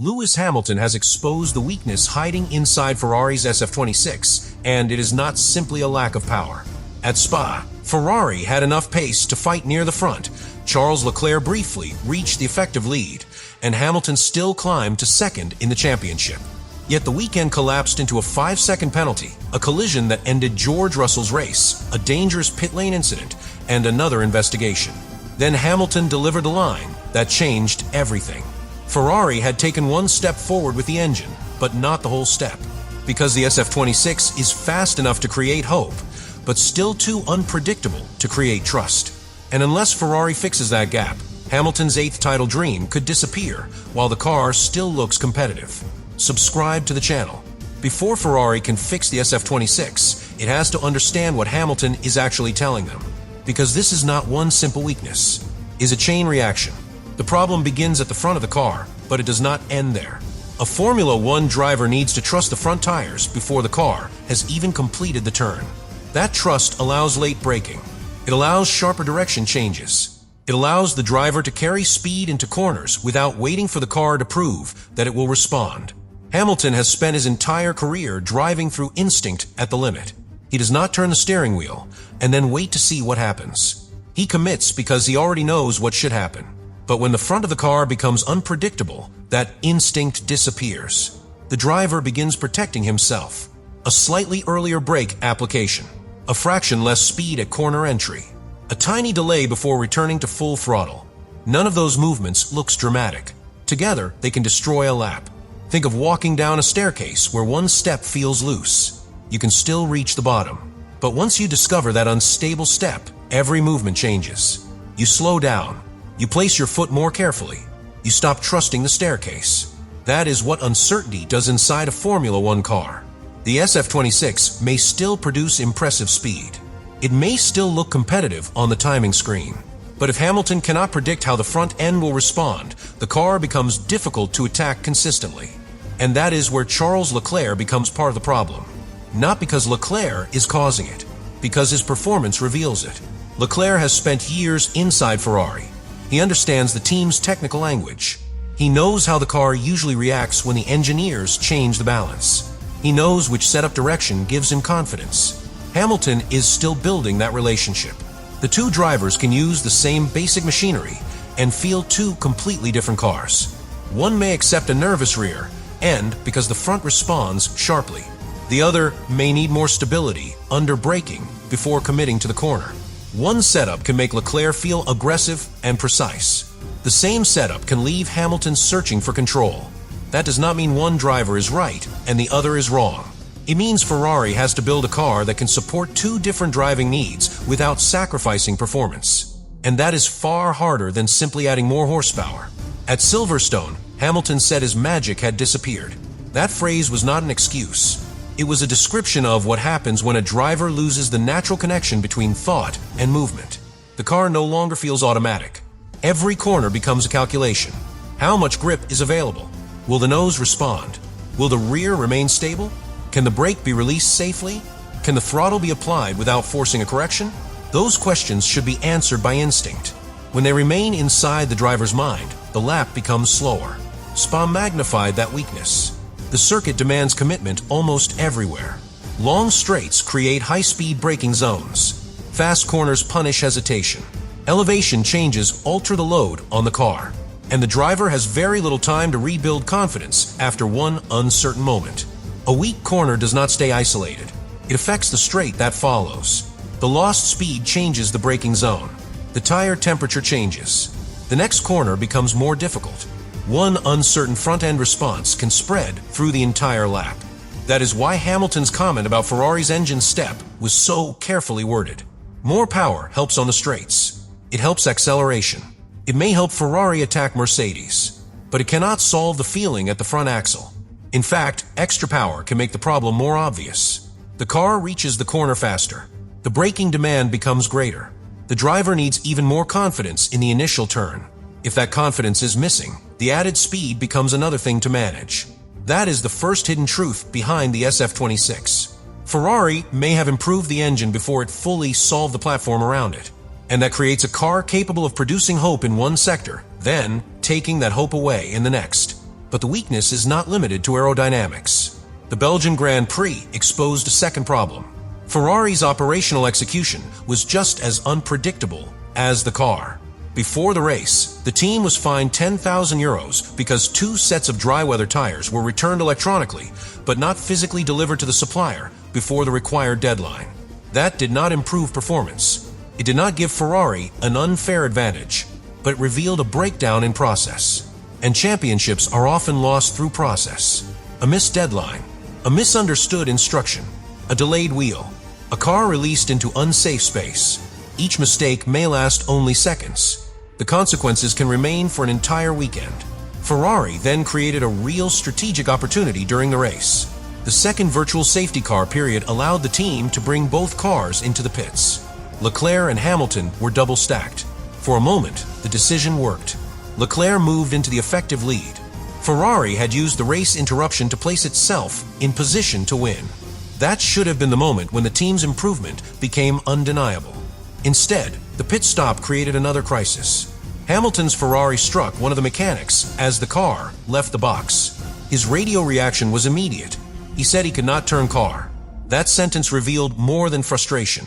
Lewis Hamilton has exposed the weakness hiding inside Ferrari's SF-26, and it is not simply a lack of power. At Spa, Ferrari had enough pace to fight near the front. Charles Leclerc briefly reached the effective lead, and Hamilton still climbed to second in the championship. Yet the weekend collapsed into a 5-second penalty, a collision that ended George Russell's race, a dangerous pit lane incident, and another investigation. Then Hamilton delivered a line that changed everything. Ferrari had taken one step forward with the engine, but not the whole step. Because the SF-26 is fast enough to create hope, but still too unpredictable to create trust. And unless Ferrari fixes that gap, Hamilton's 8th title dream could disappear while the car still looks competitive. Subscribe to the channel. Before Ferrari can fix the SF-26, it has to understand what Hamilton is actually telling them. Because this is not one simple weakness. It's a chain reaction. The problem begins at the front of the car, but it does not end there. A Formula One driver needs to trust the front tires before the car has even completed the turn. That trust allows late braking. It allows sharper direction changes. It allows the driver to carry speed into corners without waiting for the car to prove that it will respond. Hamilton has spent his entire career driving through instinct at the limit. He does not turn the steering wheel and then wait to see what happens. He commits because he already knows what should happen. But when the front of the car becomes unpredictable, that instinct disappears. The driver begins protecting himself. A slightly earlier brake application. A fraction less speed at corner entry. A tiny delay before returning to full throttle. None of those movements looks dramatic. Together, they can destroy a lap. Think of walking down a staircase where one step feels loose. You can still reach the bottom. But once you discover that unstable step, every movement changes. You slow down. You place your foot more carefully. You stop trusting the staircase. That is what uncertainty does inside a Formula One car. The SF-26 may still produce impressive speed. It may still look competitive on the timing screen. But if Hamilton cannot predict how the front end will respond, the car becomes difficult to attack consistently. And that is where Charles Leclerc becomes part of the problem. Not because Leclerc is causing it, because his performance reveals it. Leclerc has spent years inside Ferrari. He understands the team's technical language. He knows how the car usually reacts when the engineers change the balance. He knows which setup direction gives him confidence. Hamilton is still building that relationship. The two drivers can use the same basic machinery and feel two completely different cars. One may accept a nervous rear end because the front responds sharply. The other may need more stability under braking before committing to the corner. One setup can make Leclerc feel aggressive and precise. The same setup can leave Hamilton searching for control. That does not mean one driver is right and the other is wrong. It means Ferrari has to build a car that can support two different driving needs without sacrificing performance. And that is far harder than simply adding more horsepower. At Silverstone, Hamilton said his magic had disappeared. That phrase was not an excuse. It was a description of what happens when a driver loses the natural connection between thought and movement. The car no longer feels automatic. Every corner becomes a calculation. How much grip is available? Will the nose respond? Will the rear remain stable? Can the brake be released safely? Can the throttle be applied without forcing a correction? Those questions should be answered by instinct. When they remain inside the driver's mind, the lap becomes slower. Spa magnified that weakness. The circuit demands commitment almost everywhere. Long straights create high-speed braking zones. Fast corners punish hesitation. Elevation changes alter the load on the car. And the driver has very little time to rebuild confidence after one uncertain moment. A weak corner does not stay isolated. It affects the straight that follows. The lost speed changes the braking zone. The tire temperature changes. The next corner becomes more difficult. One uncertain front-end response can spread through the entire lap. That is why Hamilton's comment about Ferrari's engine step was so carefully worded. More power helps on the straights. It helps acceleration. It may help Ferrari attack Mercedes, but it cannot solve the feeling at the front axle. In fact, extra power can make the problem more obvious. The car reaches the corner faster. The braking demand becomes greater. The driver needs even more confidence in the initial turn. If that confidence is missing, the added speed becomes another thing to manage. That is the first hidden truth behind the SF-26. Ferrari may have improved the engine before it fully solved the platform around it. And that creates a car capable of producing hope in one sector, then taking that hope away in the next. But the weakness is not limited to aerodynamics. The Belgian Grand Prix exposed a second problem. Ferrari's operational execution was just as unpredictable as the car. Before the race, the team was fined €10,000 because 2 sets of dry weather tires were returned electronically, but not physically delivered to the supplier before the required deadline. That did not improve performance. It did not give Ferrari an unfair advantage, but it revealed a breakdown in process. And championships are often lost through process. A missed deadline, a misunderstood instruction, a delayed wheel, a car released into unsafe space. Each mistake may last only seconds. The consequences can remain for an entire weekend. Ferrari then created a real strategic opportunity during the race. The second virtual safety car period allowed the team to bring both cars into the pits. Leclerc and Hamilton were double stacked. For a moment, the decision worked. Leclerc moved into the effective lead. Ferrari had used the race interruption to place itself in position to win. That should have been the moment when the team's improvement became undeniable. Instead, the pit stop created another crisis. Hamilton's Ferrari struck one of the mechanics as the car left the box. His radio reaction was immediate. He said he could not turn car. That sentence revealed more than frustration.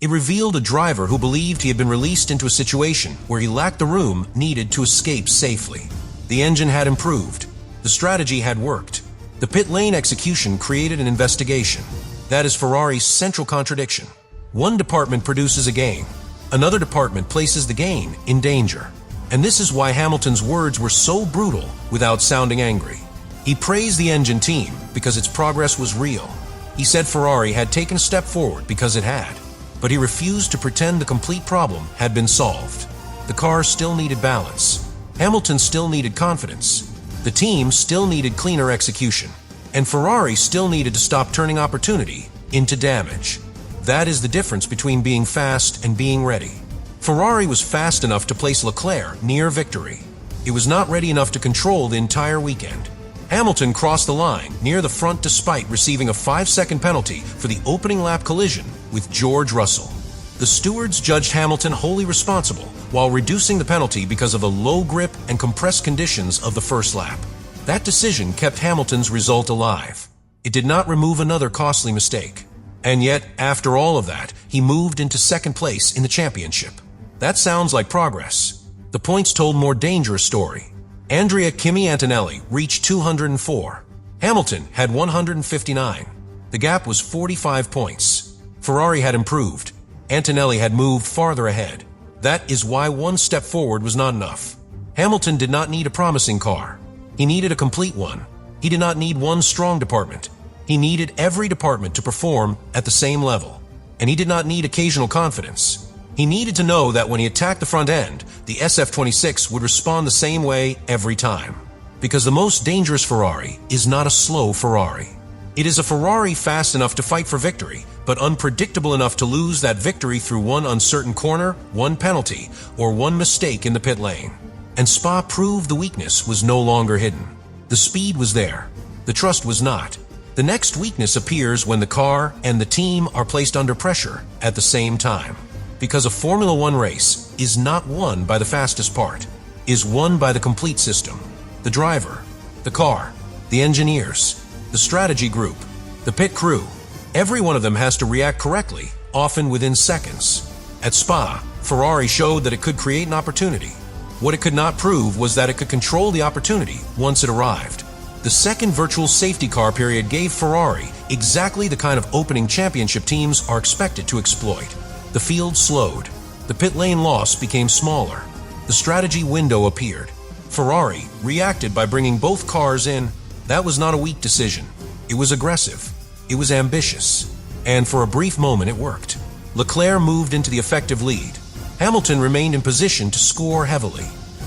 It revealed a driver who believed he had been released into a situation where he lacked the room needed to escape safely. The engine had improved. The strategy had worked. The pit lane execution created an investigation. That is Ferrari's central contradiction. One department produces a gain. Another department places the gain in danger. And this is why Hamilton's words were so brutal without sounding angry. He praised the engine team because its progress was real. He said Ferrari had taken a step forward because it had. But he refused to pretend the complete problem had been solved. The car still needed balance. Hamilton still needed confidence. The team still needed cleaner execution. And Ferrari still needed to stop turning opportunity into damage. That is the difference between being fast and being ready. Ferrari was fast enough to place Leclerc near victory. It was not ready enough to control the entire weekend. Hamilton crossed the line near the front despite receiving a 5-second penalty for the opening lap collision with George Russell. The stewards judged Hamilton wholly responsible while reducing the penalty because of the low grip and compressed conditions of the first lap. That decision kept Hamilton's result alive. It did not remove another costly mistake. And yet, after all of that, he moved into second place in the championship. That sounds like progress. The points told more dangerous story. Andrea Kimi Antonelli reached 204. Hamilton had 159. The gap was 45 points. Ferrari had improved. Antonelli had moved farther ahead. That is why one step forward was not enough. Hamilton did not need a promising car. He needed a complete one. He did not need one strong department. He needed every department to perform at the same level. And he did not need occasional confidence. He needed to know that when he attacked the front end, the SF-26 would respond the same way every time. Because the most dangerous Ferrari is not a slow Ferrari. It is a Ferrari fast enough to fight for victory, but unpredictable enough to lose that victory through one uncertain corner, one penalty, or one mistake in the pit lane. And Spa proved the weakness was no longer hidden. The speed was there. The trust was not. The next weakness appears when the car and the team are placed under pressure at the same time. Because a Formula One race is not won by the fastest part, is won by the complete system. The driver, the car, the engineers, the strategy group, the pit crew. Every one of them has to react correctly, often within seconds. At Spa, Ferrari showed that it could create an opportunity. What it could not prove was that it could control the opportunity once it arrived. The second virtual safety car period gave Ferrari exactly the kind of opening championship teams are expected to exploit. The field slowed. The pit lane loss became smaller. The strategy window appeared. Ferrari reacted by bringing both cars in. That was not a weak decision. It was aggressive. It was ambitious. And for a brief moment it worked. Leclerc moved into the effective lead. Hamilton remained in position to score heavily.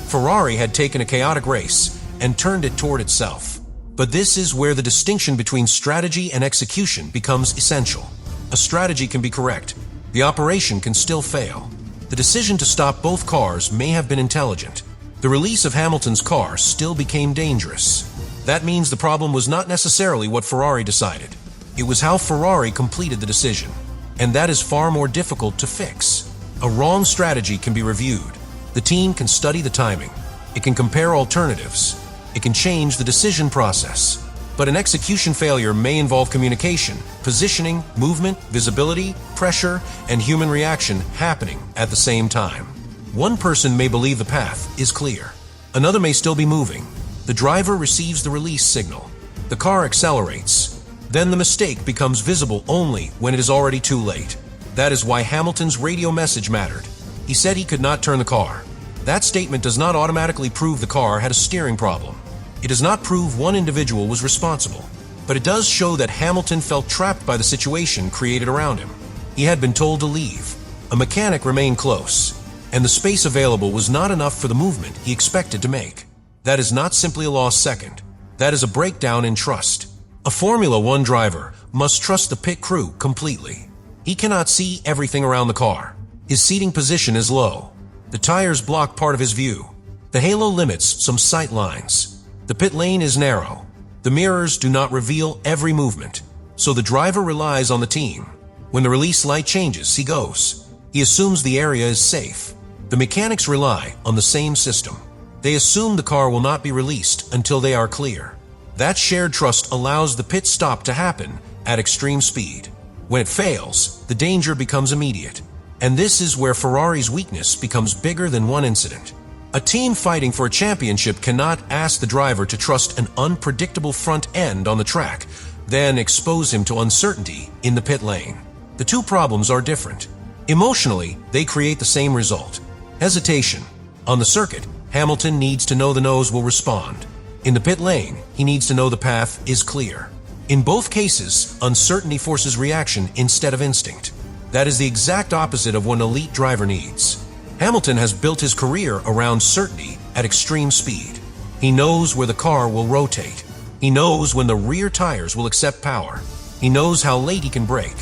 Ferrari had taken a chaotic race and turned it toward itself. But this is where the distinction between strategy and execution becomes essential. A strategy can be correct. The operation can still fail. The decision to stop both cars may have been intelligent. The release of Hamilton's car still became dangerous. That means the problem was not necessarily what Ferrari decided. It was how Ferrari completed the decision. And that is far more difficult to fix. A wrong strategy can be reviewed. The team can study the timing. It can compare alternatives. It can change the decision process. But an execution failure may involve communication, positioning, movement, visibility, pressure, and human reaction happening at the same time. One person may believe the path is clear. Another may still be moving. The driver receives the release signal. The car accelerates. Then the mistake becomes visible only when it is already too late. That is why Hamilton's radio message mattered. He said he could not turn the car. That statement does not automatically prove the car had a steering problem. It does not prove one individual was responsible, but it does show that Hamilton felt trapped by the situation created around him. He had been told to leave. A mechanic remained close, and the space available was not enough for the movement he expected to make. That is not simply a lost second. That is a breakdown in trust. A Formula One driver must trust the pit crew completely. He cannot see everything around the car. His seating position is low. The tires block part of his view. The halo limits some sight lines. The pit lane is narrow. The mirrors do not reveal every movement, so the driver relies on the team. When the release light changes, he goes. He assumes the area is safe. The mechanics rely on the same system. They assume the car will not be released until they are clear. That shared trust allows the pit stop to happen at extreme speed. When it fails, the danger becomes immediate. And this is where Ferrari's weakness becomes bigger than one incident. A team fighting for a championship cannot ask the driver to trust an unpredictable front end on the track, then expose him to uncertainty in the pit lane. The two problems are different. Emotionally, they create the same result: hesitation. On the circuit, Hamilton needs to know the nose will respond. In the pit lane, he needs to know the path is clear. In both cases, uncertainty forces reaction instead of instinct. That is the exact opposite of what an elite driver needs. Hamilton has built his career around certainty at extreme speed. He knows where the car will rotate. He knows when the rear tires will accept power. He knows how late he can brake.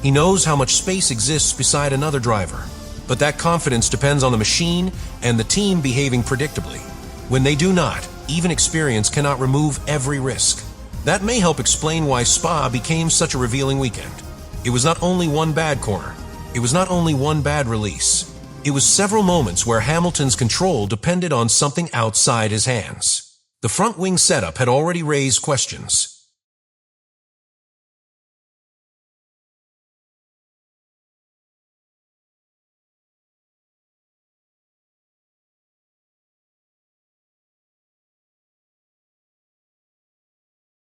He knows how much space exists beside another driver. But that confidence depends on the machine and the team behaving predictably. When they do not, even experience cannot remove every risk. That may help explain why Spa became such a revealing weekend. It was not only one bad corner. It was not only one bad release. It was several moments where Hamilton's control depended on something outside his hands. The front wing setup had already raised questions.